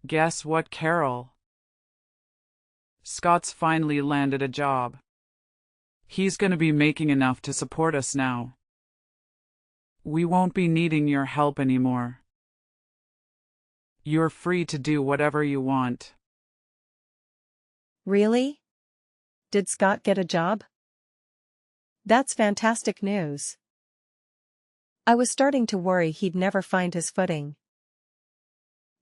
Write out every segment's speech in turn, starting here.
Guess what, Carol? Scott's finally landed a job. He's gonna be making enough to support us now. We won't be needing your help anymore. You're free to do whatever you want. Really? Did Scott get a job? That's fantastic news. I was starting to worry he'd never find his footing.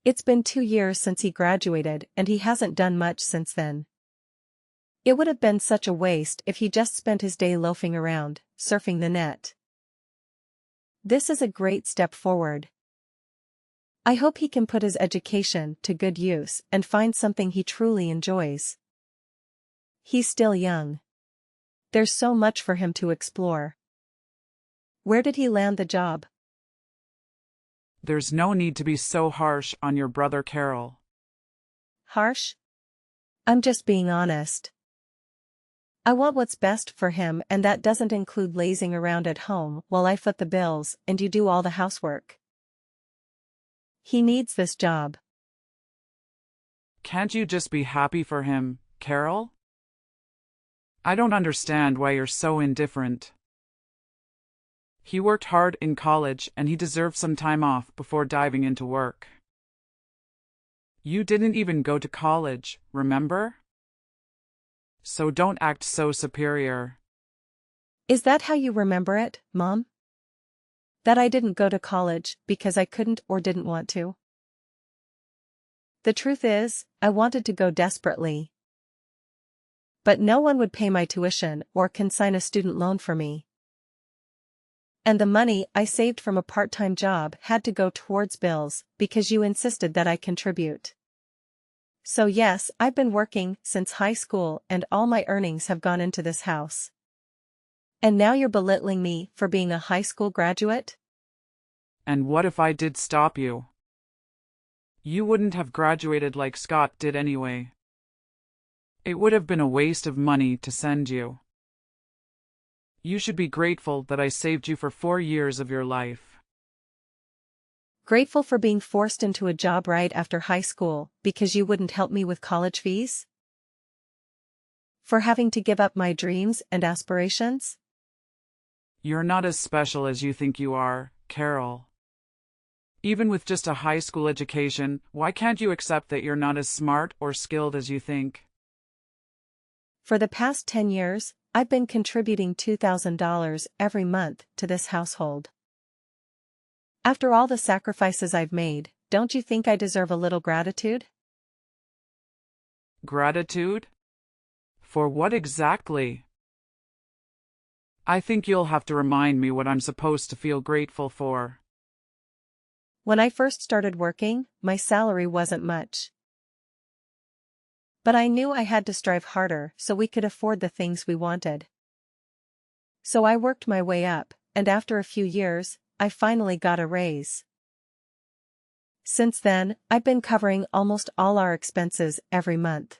It's been 2 years since he graduated and he hasn't done much since then. It would have been such a waste if he just spent his day loafing around, surfing the net. This is a great step forward. I hope he can put his education to good use and find something he truly enjoys. He's still young. There's so much for him to explore. Where did he land the job? There's no need to be so harsh on your brother, Carol. Harsh? I'm just being honest. I want what's best for him, and that doesn't include lazing around at home while I foot the bills and you do all the housework. He needs this job. Can't you just be happy for him, Carol? I don't understand why you're so indifferent. He worked hard in college and he deserves some time off before diving into work. You didn't even go to college, remember? So don't act so superior. Is that how you remember it, Mom? That I didn't go to college because I couldn't or didn't want to? The truth is, I wanted to go desperately. But no one would pay my tuition or consign a student loan for me. And the money I saved from a part-time job had to go towards bills because you insisted that I contribute. So yes, I've been working since high school and all my earnings have gone into this house. And now you're belittling me for being a high school graduate? And what if I did stop you? You wouldn't have graduated like Scott did anyway. It would have been a waste of money to send you. You should be grateful that I saved you for 4 years of your life. Grateful for being forced into a job right after high school because you wouldn't help me with college fees? For having to give up my dreams and aspirations? You're not as special as you think you are, Carol. Even with just a high school education, why can't you accept that you're not as smart or skilled as you think? For the past 10 years, I've been contributing $2,000 every month to this household. After all the sacrifices I've made, don't you think I deserve a little gratitude? Gratitude? For what exactly? I think you'll have to remind me what I'm supposed to feel grateful for. When I first started working, my salary wasn't much. But I knew I had to strive harder so we could afford the things we wanted. So I worked my way up, and after a few years, I finally got a raise. Since then, I've been covering almost all our expenses every month.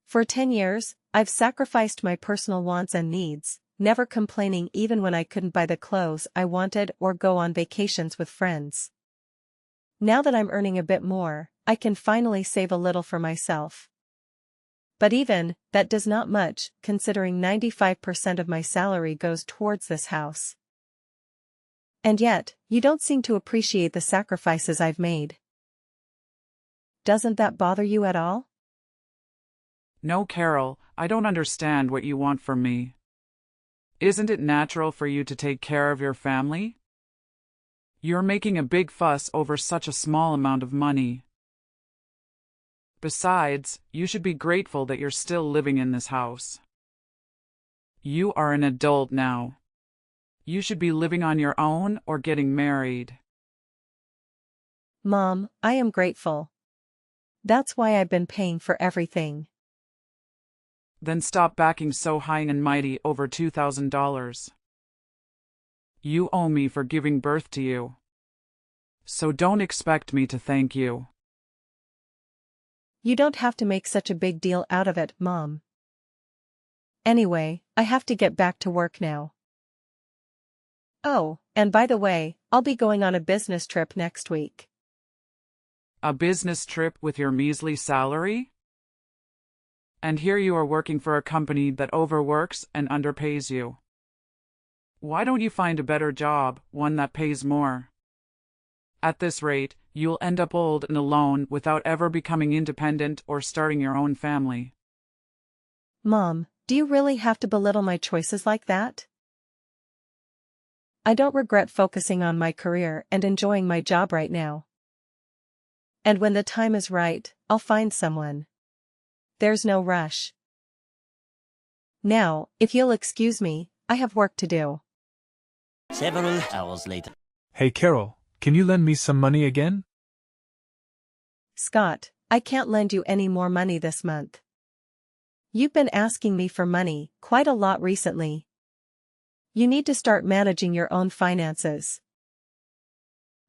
For 10 years, I've sacrificed my personal wants and needs, never complaining even when I couldn't buy the clothes I wanted or go on vacations with friends. Now that I'm earning a bit more, I can finally save a little for myself. But even that does not much, considering 95% of my salary goes towards this house. And yet, you don't seem to appreciate the sacrifices I've made. Doesn't that bother you at all? No, Carol, I don't understand what you want from me. Isn't it natural for you to take care of your family? You're making a big fuss over such a small amount of money. Besides, you should be grateful that you're still living in this house. You are an adult now. You should be living on your own or getting married. Mom, I am grateful. That's why I've been paying for everything. Then stop backing so high and mighty over $2,000. You owe me for giving birth to you. So don't expect me to thank you. You don't have to make such a big deal out of it, Mom. Anyway, I have to get back to work now. Oh, and by the way, I'll be going on a business trip next week. A business trip with your measly salary? And here you are working for a company that overworks and underpays you. Why don't you find a better job, one that pays more? At this rate, you'll end up old and alone without ever becoming independent or starting your own family. Mom, do you really have to belittle my choices like that? I don't regret focusing on my career and enjoying my job right now. And when the time is right, I'll find someone. There's no rush. Now, if you'll excuse me, I have work to do. Several hours later. Hey Carol, can you lend me some money again? Scott, I can't lend you any more money this month. You've been asking me for money quite a lot recently. You need to start managing your own finances.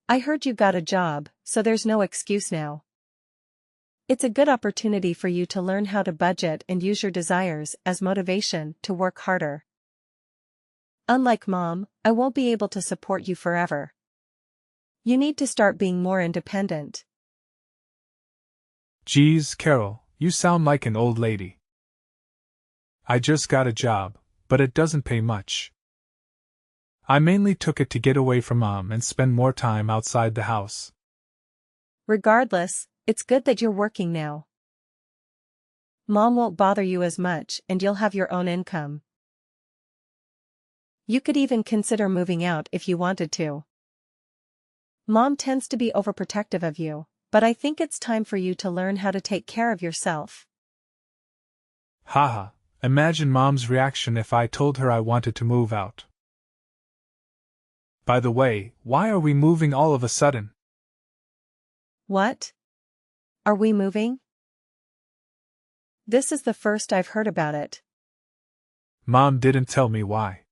I heard you got a job, so there's no excuse now. It's a good opportunity for you to learn how to budget and use your desires as motivation to work harder. Unlike Mom, I won't be able to support you forever. You need to start being more independent. Geez, Carol, you sound like an old lady. I just got a job, but it doesn't pay much. I mainly took it to get away from Mom and spend more time outside the house. Regardless, it's good that you're working now. Mom won't bother you as much and you'll have your own income. You could even consider moving out if you wanted to. Mom tends to be overprotective of you, but I think it's time for you to learn how to take care of yourself. Haha, imagine Mom's reaction if I told her I wanted to move out. By the way, why are we moving all of a sudden? What? Are we moving? This is the first I've heard about it. Mom didn't tell me why.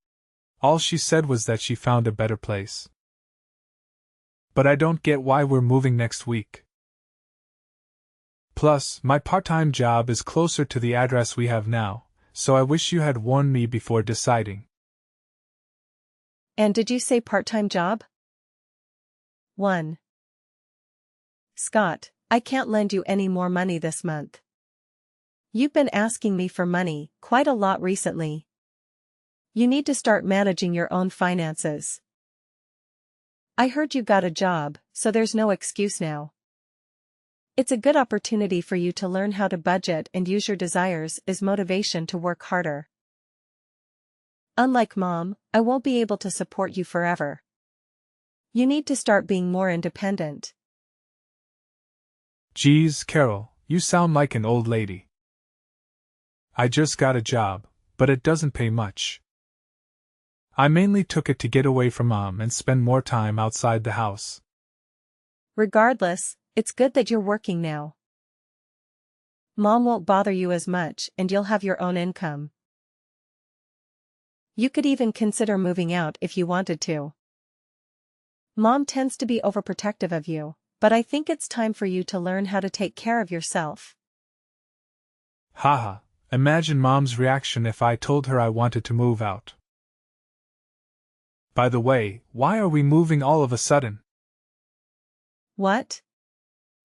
All she said was that she found a better place. But I don't get why we're moving next week. Plus, my part-time job is closer to the address we have now, so I wish you had warned me before deciding. And did you say part-time job? 1. Scott, I can't lend you any more money this month. You've been asking me for money quite a lot recently. You need to start managing your own finances. I heard you got a job, so there's no excuse now. It's a good opportunity for you to learn how to budget and use your desires as motivation to work harder. Unlike Mom, I won't be able to support you forever. You need to start being more independent. Geez, Carol, you sound like an old lady. I just got a job, but it doesn't pay much. I mainly took it to get away from Mom and spend more time outside the house. Regardless, it's good that you're working now. Mom won't bother you as much and you'll have your own income. You could even consider moving out if you wanted to. Mom tends to be overprotective of you, but I think it's time for you to learn how to take care of yourself. Haha, imagine Mom's reaction if I told her I wanted to move out. By the way, why are we moving all of a sudden? What?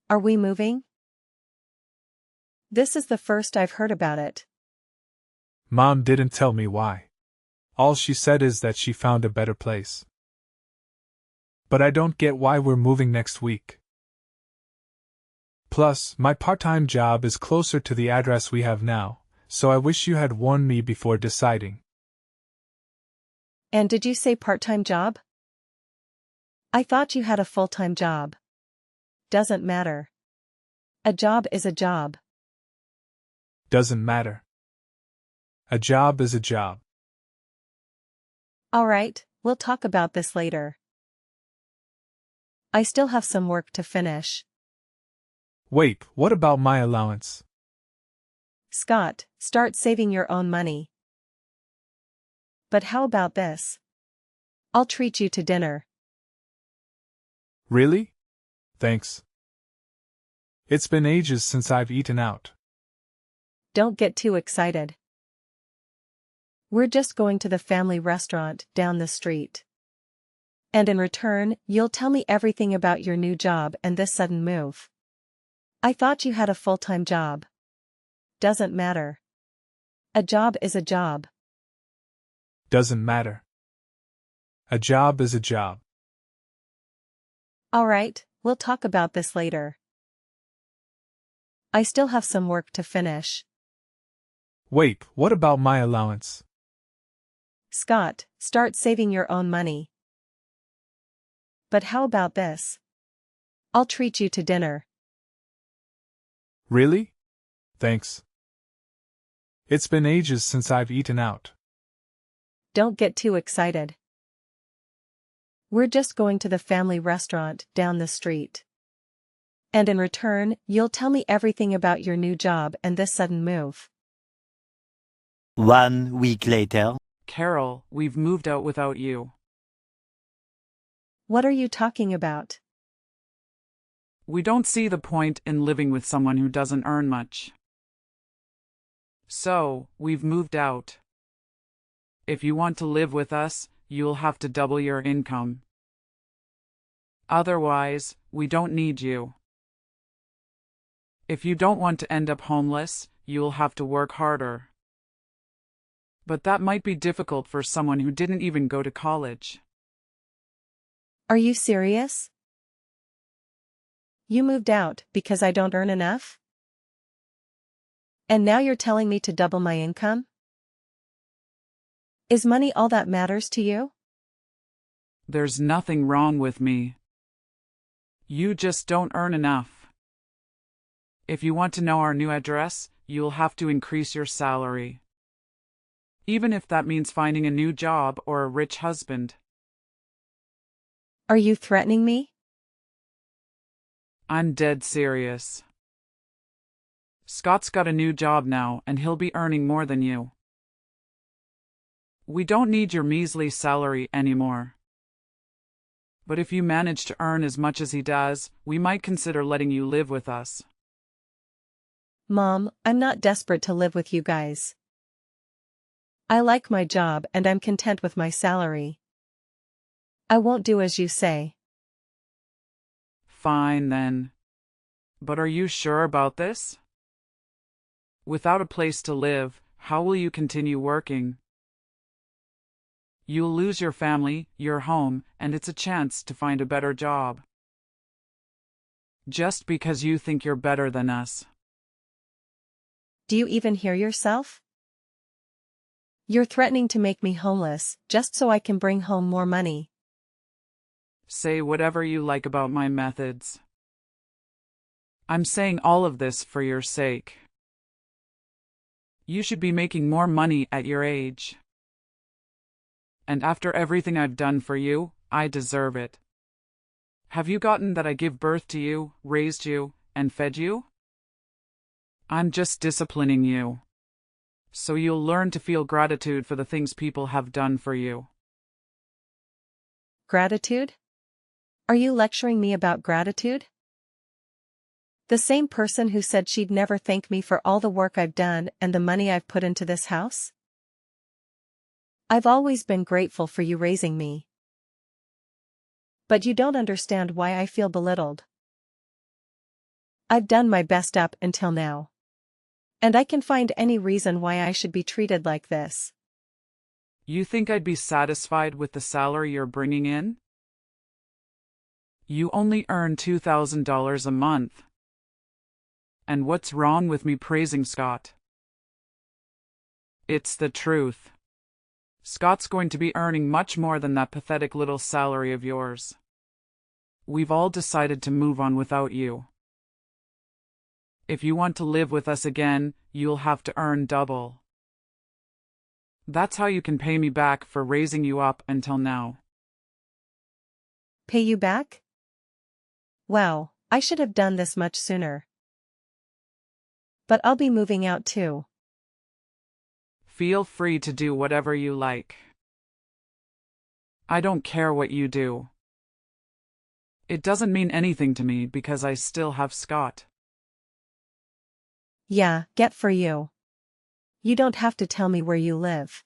Are we moving? This is the first I've heard about it. Mom didn't tell me why. All she said is that she found a better place. But I don't get why we're moving next week. Plus, my part-time job is closer to the address we have now, so I wish you had warned me before deciding. And did you say part-time job? I thought you had a full-time job. Doesn't matter. A job is a job. Doesn't matter. A job is a job. All right, we'll talk about this later. I still have some work to finish. Wait, what about my allowance? Scott, start saving your own money. But how about this? I'll treat you to dinner. Really? Thanks. It's been ages since I've eaten out. Don't get too excited. We're just going to the family restaurant down the street. And in return, you'll tell me everything about your new job and this sudden move. I thought you had a full-time job. Doesn't matter. A job is a job. Doesn't matter. A job is a job. All right, we'll talk about this later. I still have some work to finish. Wait, what about my allowance? Scott, start saving your own money. But how about this? I'll treat you to dinner. Really? Thanks. It's been ages since I've eaten out. Don't get too excited. We're just going to the family restaurant down the street. And in return, you'll tell me everything about your new job and this sudden move. 1 week later. Carol, we've moved out without you. What are you talking about? We don't see the point in living with someone who doesn't earn much. So, we've moved out. If you want to live with us, you'll have to double your income. Otherwise, we don't need you. If you don't want to end up homeless, you'll have to work harder. But that might be difficult for someone who didn't even go to college. Are you serious? You moved out because I don't earn enough? And now you're telling me to double my income? Is money all that matters to you? There's nothing wrong with me. You just don't earn enough. If you want to know our new address, you'll have to increase your salary. Even if that means finding a new job or a rich husband. Are you threatening me? I'm dead serious. Scott's got a new job now and he'll be earning more than you. We don't need your measly salary anymore. But if you manage to earn as much as he does, we might consider letting you live with us. Mom, I'm not desperate to live with you guys. I like my job and I'm content with my salary. I won't do as you say. Fine then. But are you sure about this? Without a place to live, how will you continue working? You'll lose your family, your home, and it's a chance to find a better job. Just because you think you're better than us. Do you even hear yourself? You're threatening to make me homeless, just so I can bring home more money. Say whatever you like about my methods. I'm saying all of this for your sake. You should be making more money at your age. And after everything I've done for you, I deserve it. Have you gotten that I give birth to you, raised you, and fed you? I'm just disciplining you. So you'll learn to feel gratitude for the things people have done for you. Gratitude? Are you lecturing me about gratitude? The same person who said she'd never thank me for all the work I've done and the money I've put into this house? I've always been grateful for you raising me. But you don't understand why I feel belittled. I've done my best up until now. And I can find any reason why I should be treated like this. You think I'd be satisfied with the salary you're bringing in? You only earn $2,000 a month. And what's wrong with me praising Scott? It's the truth. Scott's going to be earning much more than that pathetic little salary of yours. We've all decided to move on without you. If you want to live with us again, you'll have to earn double. That's how you can pay me back for raising you up until now. Pay you back? Wow, I should have done this much sooner. But I'll be moving out too. Feel free to do whatever you like. I don't care what you do. It doesn't mean anything to me because I still have Scott. Yeah, get for you. You don't have to tell me where you live.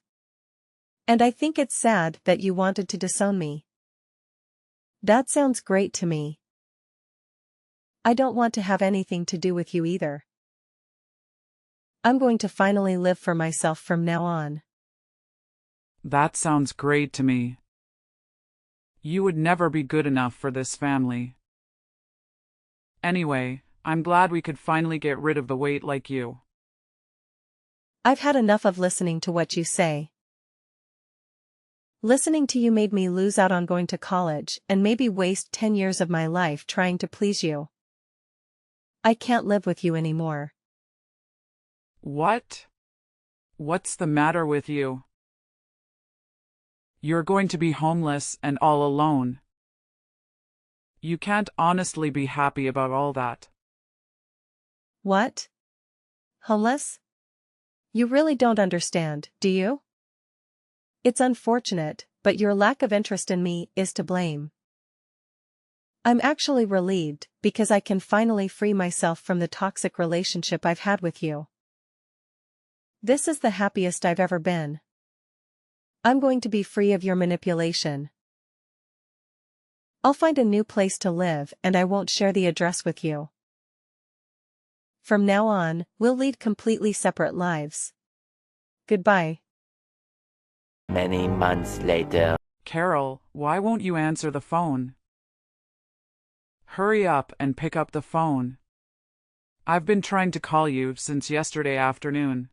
And I think it's sad that you wanted to disown me. That sounds great to me. I don't want to have anything to do with you either. I'm going to finally live for myself from now on. That sounds great to me. You would never be good enough for this family. Anyway, I'm glad we could finally get rid of the weight like you. I've had enough of listening to what you say. Listening to you made me lose out on going to college and maybe waste 10 years of my life trying to please you. I can't live with you anymore. What? What's the matter with you? You're going to be homeless and all alone. You can't honestly be happy about all that. What? Homeless? You really don't understand, do you? It's unfortunate, but your lack of interest in me is to blame. I'm actually relieved because I can finally free myself from the toxic relationship I've had with you. This is the happiest I've ever been. I'm going to be free of your manipulation. I'll find a new place to live and I won't share the address with you. From now on, we'll lead completely separate lives. Goodbye. Many months later. Carol, why won't you answer the phone? Hurry up and pick up the phone. I've been trying to call you since yesterday afternoon.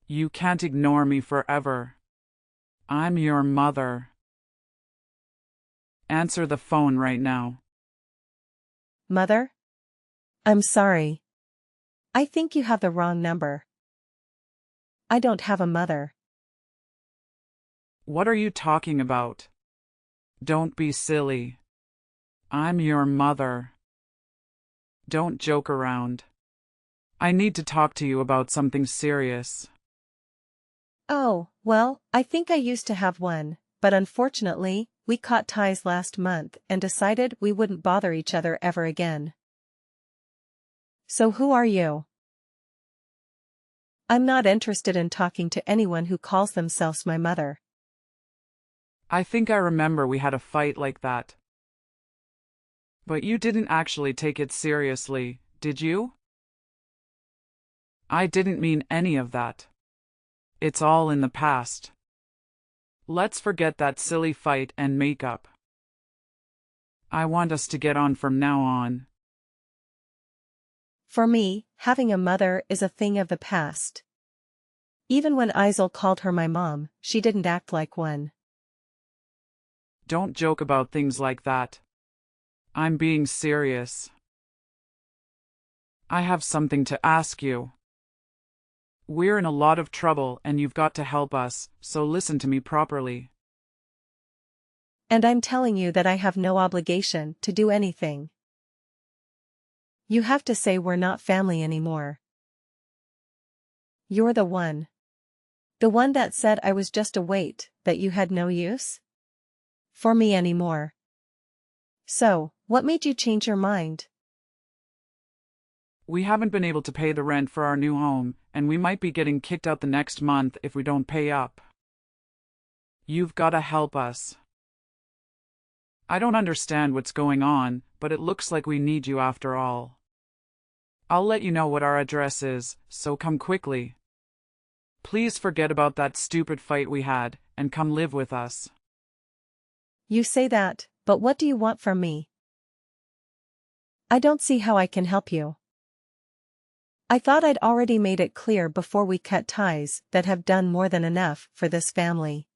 You can't ignore me forever. I'm your mother. Answer the phone right now. Mother? I'm sorry. I think you have the wrong number. I don't have a mother. What are you talking about? Don't be silly. I'm your mother. Don't joke around. I need to talk to you about something serious. Oh, well, I think I used to have one, but unfortunately, we cut ties last month and decided we wouldn't bother each other ever again. So who are you? I'm not interested in talking to anyone who calls themselves my mother. I think I remember we had a fight like that. But you didn't actually take it seriously, did you? I didn't mean any of that. It's all in the past. Let's forget that silly fight and make up. I want us to get on from now on. For me, having a mother is a thing of the past. Even when Isel called her my mom, she didn't act like one. Don't joke about things like that. I'm being serious. I have something to ask you. We're in a lot of trouble and you've got to help us, so listen to me properly. And I'm telling you that I have no obligation to do anything. You have to say we're not family anymore. You're the one. The one that said I was just a weight, that you had no use for me anymore. So, what made you change your mind? We haven't been able to pay the rent for our new home, and we might be getting kicked out the next month if we don't pay up. You've got to help us. I don't understand what's going on, but it looks like we need you after all. I'll let you know what our address is, so come quickly. Please forget about that stupid fight we had, and come live with us. You say that, but what do you want from me? I don't see how I can help you. I thought I'd already made it clear before we cut ties that have done more than enough for this family.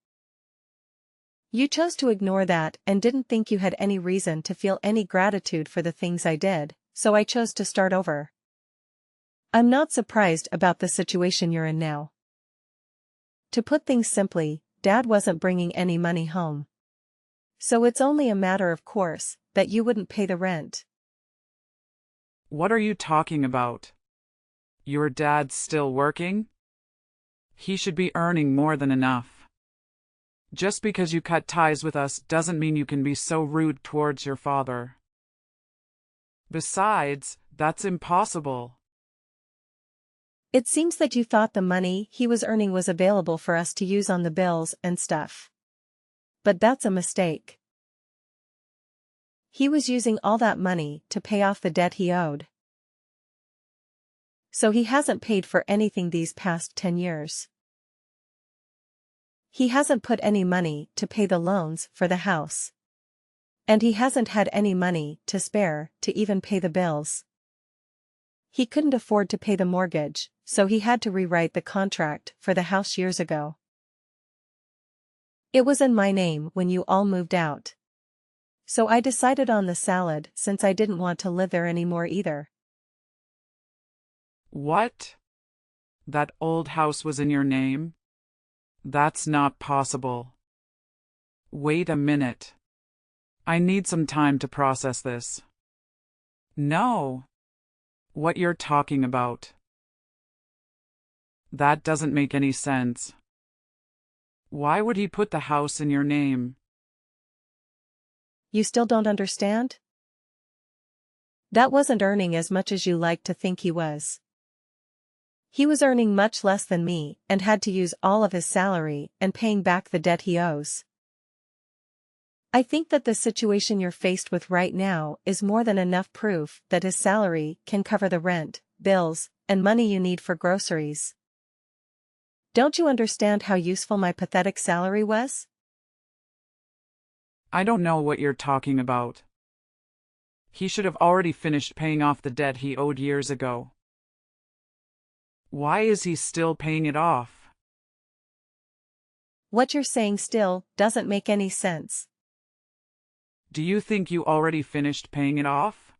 You chose to ignore that and didn't think you had any reason to feel any gratitude for the things I did, so I chose to start over. I'm not surprised about the situation you're in now. To put things simply, Dad wasn't bringing any money home. So it's only a matter of course that you wouldn't pay the rent. What are you talking about? Your dad's still working? He should be earning more than enough. Just because you cut ties with us doesn't mean you can be so rude towards your father. Besides, that's impossible. It seems that you thought the money he was earning was available for us to use on the bills and stuff. But that's a mistake. He was using all that money to pay off the debt he owed. So he hasn't paid for anything these past 10 years. He hasn't put any money to pay the loans for the house. And he hasn't had any money to spare to even pay the bills. He couldn't afford to pay the mortgage, so he had to rewrite the contract for the house years ago. It was in my name when you all moved out. So I decided on the salad since I didn't want to live there anymore either. What? That old house was in your name? That's not possible. Wait a minute. I need some time to process this. No. What you're talking about. That doesn't make any sense. Why would he put the house in your name? You still don't understand? That wasn't earning as much as you like to think he was. He was earning much less than me and had to use all of his salary and paying back the debt he owes. I think that the situation you're faced with right now is more than enough proof that his salary can cover the rent, bills, and money you need for groceries. Don't you understand how useful my pathetic salary was? I don't know what you're talking about. He should have already finished paying off the debt he owed years ago. Why is he still paying it off? What you're saying still doesn't make any sense. Do you think you already finished paying it off?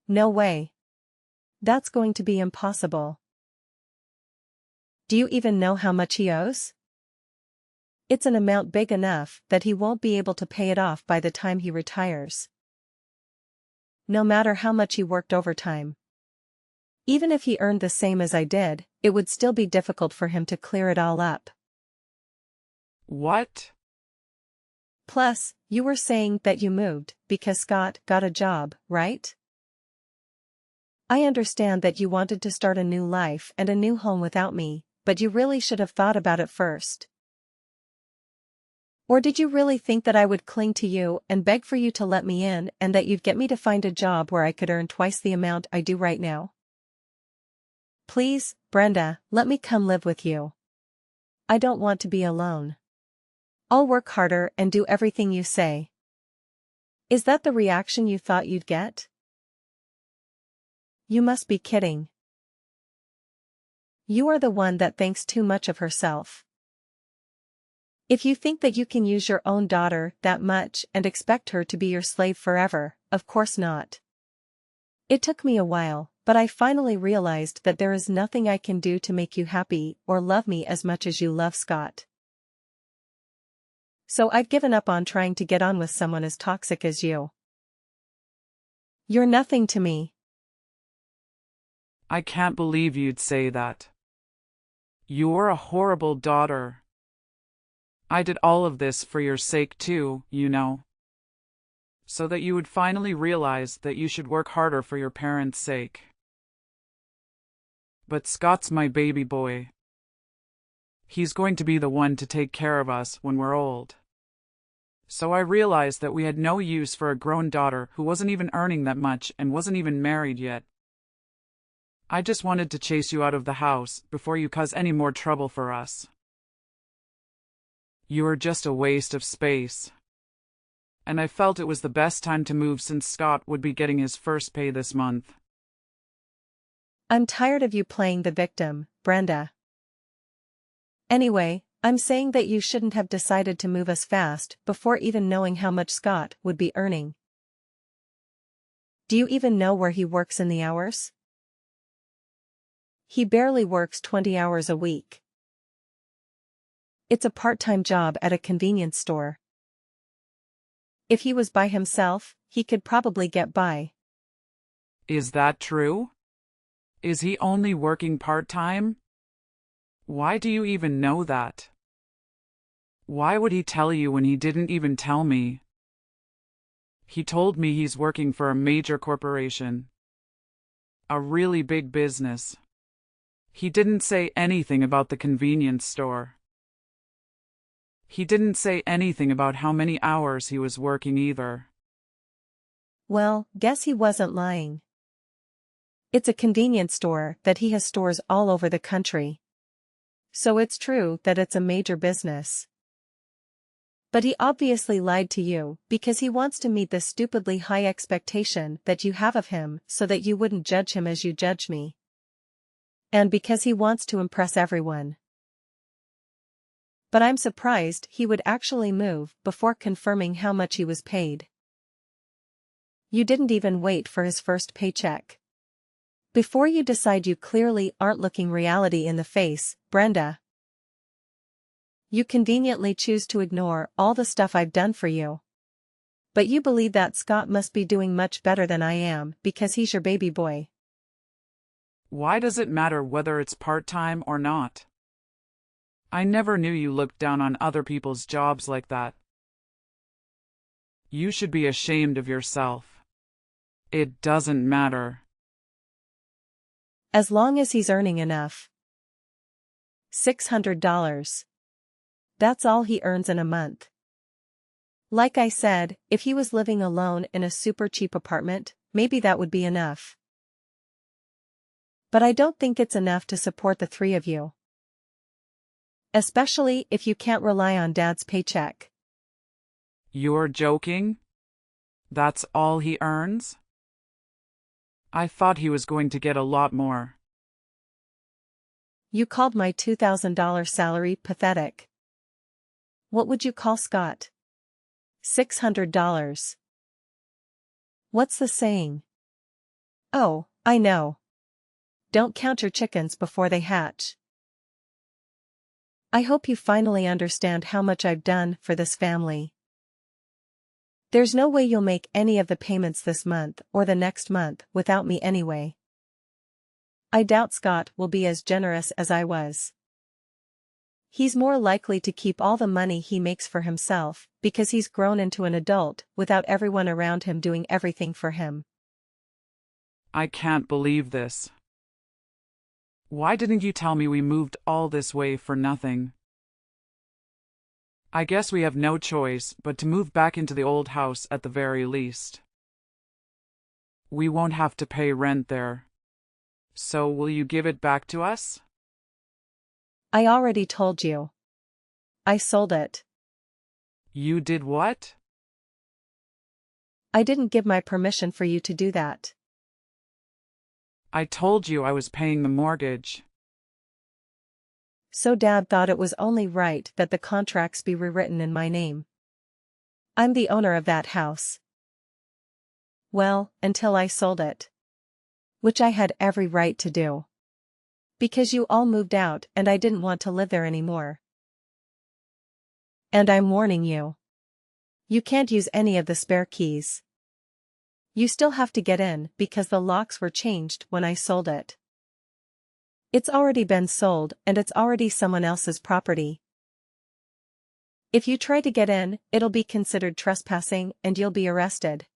No way. That's going to be impossible. Do you even know how much he owes? It's an amount big enough that he won't be able to pay it off by the time he retires. No matter how much he worked overtime. Even if he earned the same as I did, it would still be difficult for him to clear it all up. What? Plus, you were saying that you moved because Scott got a job, right? I understand that you wanted to start a new life and a new home without me, but you really should have thought about it first. Or did you really think that I would cling to you and beg for you to let me in and that you'd get me to find a job where I could earn twice the amount I do right now? Please, Brenda, let me come live with you. I don't want to be alone. I'll work harder and do everything you say. Is that the reaction you thought you'd get? You must be kidding. You are the one that thinks too much of herself. If you think that you can use your own daughter that much and expect her to be your slave forever, of course not. It took me a while, but I finally realized that there is nothing I can do to make you happy or love me as much as you love Scott. So I've given up on trying to get on with someone as toxic as you. You're nothing to me. I can't believe you'd say that. You're a horrible daughter. I did all of this for your sake too, you know. So that you would finally realize that you should work harder for your parents' sake. But Scott's my baby boy. He's going to be the one to take care of us when we're old. So I realized that we had no use for a grown daughter who wasn't even earning that much and wasn't even married yet. I just wanted to chase you out of the house before you cause any more trouble for us. You were just a waste of space. And I felt it was the best time to move since Scott would be getting his first pay this month. I'm tired of you playing the victim, Brenda. Anyway, I'm saying that you shouldn't have decided to move us fast before even knowing how much Scott would be earning. Do you even know where he works in the hours? He barely works 20 hours a week. It's a part-time job at a convenience store. If he was by himself, he could probably get by. Is that true? Is he only working part-time? Why do you even know that? Why would he tell you when he didn't even tell me? He told me he's working for a major corporation. A really big business. He didn't say anything about the convenience store. He didn't say anything about how many hours he was working either. Well, guess he wasn't lying. It's a convenience store that he has stores all over the country. So it's true that it's a major business. But he obviously lied to you because he wants to meet the stupidly high expectation that you have of him so that you wouldn't judge him as you judge me. And because he wants to impress everyone. But I'm surprised he would actually move before confirming how much he was paid. You didn't even wait for his first paycheck. Before you decide, you clearly aren't looking reality in the face, Brenda. You conveniently choose to ignore all the stuff I've done for you. But you believe that Scott must be doing much better than I am because he's your baby boy. Why does it matter whether it's part-time or not? I never knew you looked down on other people's jobs like that. You should be ashamed of yourself. It doesn't matter. As long as he's earning enough. $600. That's all he earns in a month. Like I said, if he was living alone in a super cheap apartment, maybe that would be enough. But I don't think it's enough to support the three of you. Especially if you can't rely on Dad's paycheck. You're joking? That's all he earns? I thought he was going to get a lot more. You called my $2,000 salary pathetic. What would you call Scott? $600. What's the saying? Oh, I know. Don't count your chickens before they hatch. I hope you finally understand how much I've done for this family. There's no way you'll make any of the payments this month or the next month without me anyway. I doubt Scott will be as generous as I was. He's more likely to keep all the money he makes for himself because he's grown into an adult without everyone around him doing everything for him. I can't believe this. Why didn't you tell me we moved all this way for nothing? I guess we have no choice but to move back into the old house at the very least. We won't have to pay rent there. So will you give it back to us? I already told you. I sold it. You did what? I didn't give my permission for you to do that. I told you I was paying the mortgage. So Dad thought it was only right that the contracts be rewritten in my name. I'm the owner of that house. Well, until I sold it. Which I had every right to do. Because you all moved out and I didn't want to live there anymore. And I'm warning you. You can't use any of the spare keys. You still have to get in because the locks were changed when I sold it. It's already been sold and it's already someone else's property. If you try to get in, it'll be considered trespassing and you'll be arrested.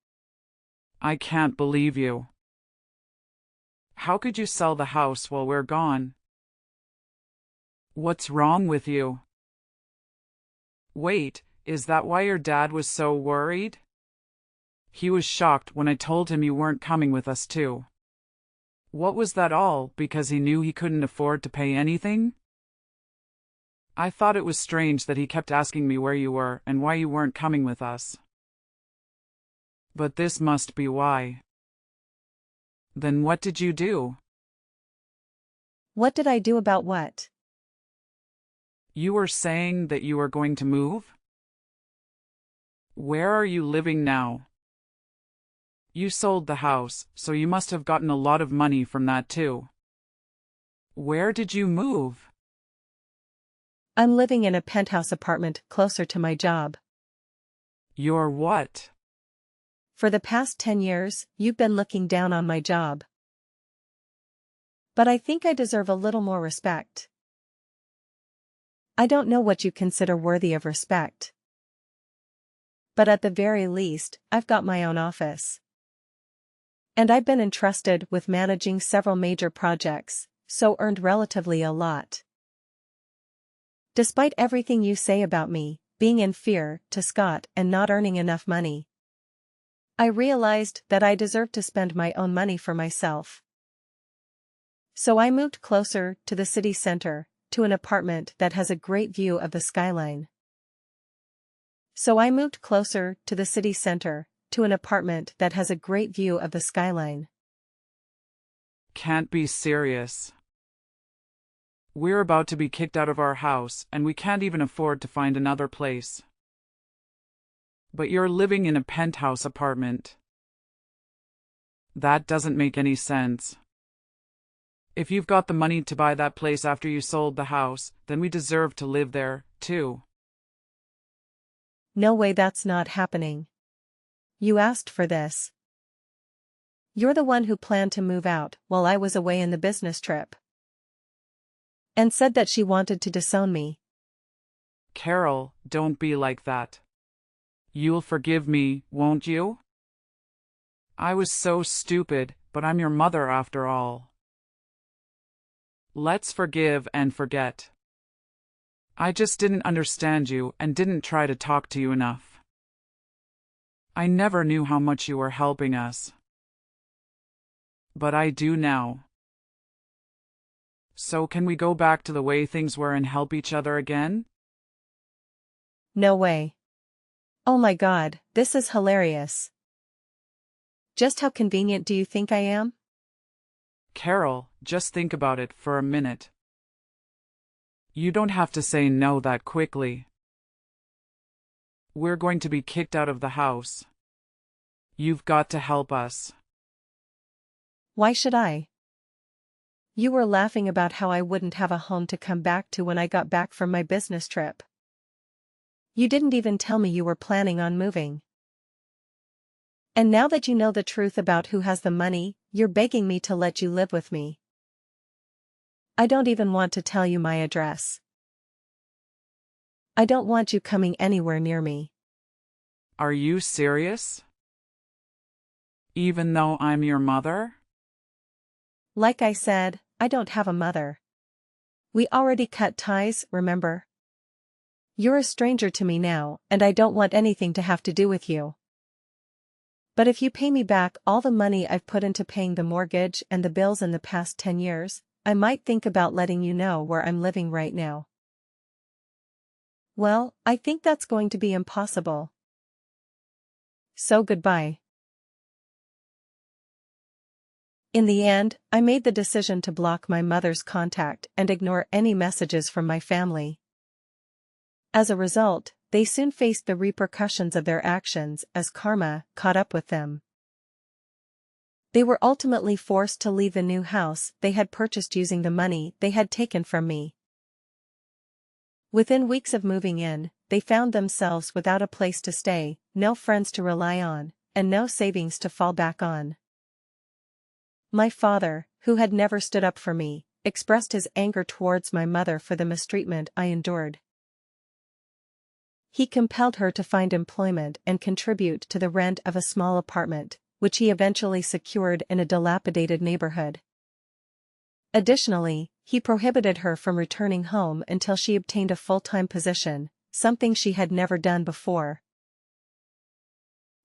I can't believe you. How could you sell the house while we're gone? What's wrong with you? Wait, is that why your dad was so worried? He was shocked when I told him you weren't coming with us too. What was that all because he knew he couldn't afford to pay anything? I thought it was strange that he kept asking me where you were and why you weren't coming with us. But this must be why. Then what did you do? What did I do about what? You were saying that you were going to move? Where are you living now? You sold the house, so you must have gotten a lot of money from that too. Where did you move? I'm living in a penthouse apartment closer to my job. You're what? For the past 10 years, you've been looking down on my job. But I think I deserve a little more respect. I don't know what you consider worthy of respect. But at the very least, I've got my own office. And I've been entrusted with managing several major projects, so earned relatively a lot. Despite everything you say about me, being inferior to Scott and not earning enough money, I realized that I deserved to spend my own money for myself. So I moved closer to the city center, to an apartment that has a great view of the skyline. So I moved closer to the city center, to an apartment that has a great view of the skyline. Can't be serious. We're about to be kicked out of our house, and we can't even afford to find another place. But you're living in a penthouse apartment. That doesn't make any sense. If you've got the money to buy that place after you sold the house, then we deserve to live there, too. No way, that's not happening. You asked for this. You're the one who planned to move out while I was away in the business trip. And said that she wanted to disown me. Carol, don't be like that. You'll forgive me, won't you? I was so stupid, but I'm your mother after all. Let's forgive and forget. I just didn't understand you and didn't try to talk to you enough. I never knew how much you were helping us. But I do now. So can we go back to the way things were and help each other again? No way. Oh my God, this is hilarious. Just how convenient do you think I am? Carol, just think about it for a minute. You don't have to say no that quickly. We're going to be kicked out of the house. You've got to help us. Why should I? You were laughing about how I wouldn't have a home to come back to when I got back from my business trip. You didn't even tell me you were planning on moving. And now that you know the truth about who has the money, you're begging me to let you live with me. I don't even want to tell you my address. I don't want you coming anywhere near me. Are you serious? Even though I'm your mother? Like I said, I don't have a mother. We already cut ties, remember? You're a stranger to me now, and I don't want anything to have to do with you. But if you pay me back all the money I've put into paying the mortgage and the bills in the past 10 years, I might think about letting you know where I'm living right now. Well, I think that's going to be impossible. So goodbye. In the end, I made the decision to block my mother's contact and ignore any messages from my family. As a result, they soon faced the repercussions of their actions as karma caught up with them. They were ultimately forced to leave the new house they had purchased using the money they had taken from me. Within weeks of moving in, they found themselves without a place to stay, no friends to rely on, and no savings to fall back on. My father, who had never stood up for me, expressed his anger towards my mother for the mistreatment I endured. He compelled her to find employment and contribute to the rent of a small apartment, which he eventually secured in a dilapidated neighborhood. Additionally, he prohibited her from returning home until she obtained a full-time position, something she had never done before.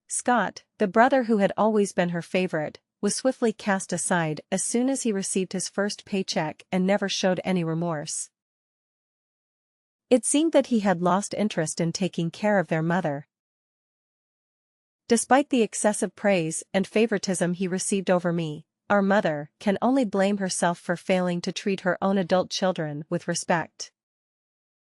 Scott, the brother who had always been her favorite, was swiftly cast aside as soon as he received his first paycheck and never showed any remorse. It seemed that he had lost interest in taking care of their mother. Despite the excessive praise and favoritism he received over me, our mother can only blame herself for failing to treat her own adult children with respect.